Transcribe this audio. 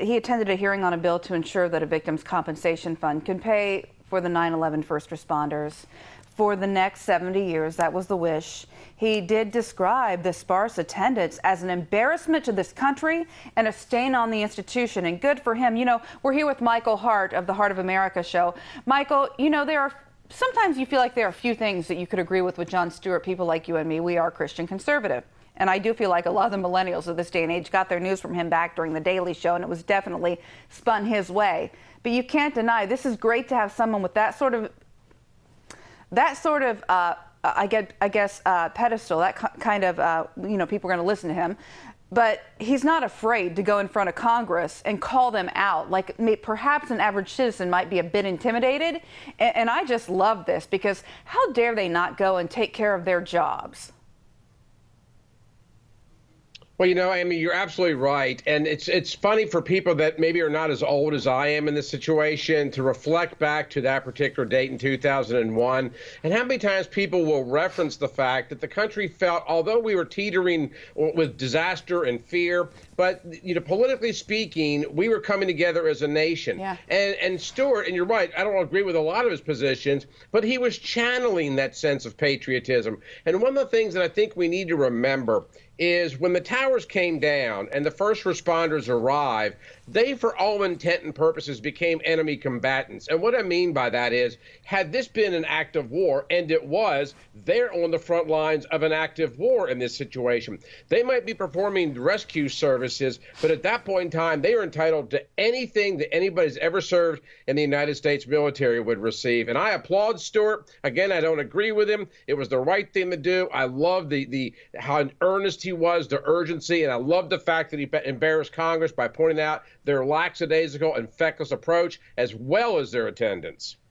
he attended a hearing on a bill to ensure that a victim's compensation fund can pay for the 9/11 first responders for the next 70 years. That was the wish. He did describe the sparse attendance as an embarrassment to this country and a stain on the institution, and good for him. You know, we're here with Michael Hart of the Heart of America show. Michael, you know, sometimes you feel like there are a few things that you could agree with Jon Stewart. People like you and me, we are Christian conservative. And I do feel like a lot of the millennials of this day and age got their news from him back during the Daily Show, and it was definitely spun his way. But you can't deny this is great to have someone with that sort of pedestal, that kind of, you know, people are going to listen to him. But he's not afraid to go in front of Congress and call them out. Like perhaps an average citizen might be a bit intimidated. And I just love this, because how dare they not go and take care of their jobs? Well, you know, Aimee, you're absolutely right. And it's funny for people that maybe are not as old as I am in this situation to reflect back to that particular date in 2001 and how many times people will reference the fact that the country felt, although we were teetering with disaster and fear, but, you know, politically speaking, we were coming together as a nation. Yeah. And Stewart, and you're right, I don't agree with a lot of his positions, but he was channeling that sense of patriotism. And one of the things that I think we need to remember is when the towers came down and the first responders arrived, they, for all intent and purposes, became enemy combatants. And what I mean by that is, had this been an act of war, and it was, they're on the front lines of an active war in this situation. They might be performing rescue services, but at that point in time, they are entitled to anything that anybody's ever served in the United States military would receive. And I applaud Stewart. Again, I don't agree with him. It was the right thing to do. I love how earnest he was, the urgency, and I love the fact that he embarrassed Congress by pointing out their lackadaisical and feckless approach, as well as their attendance.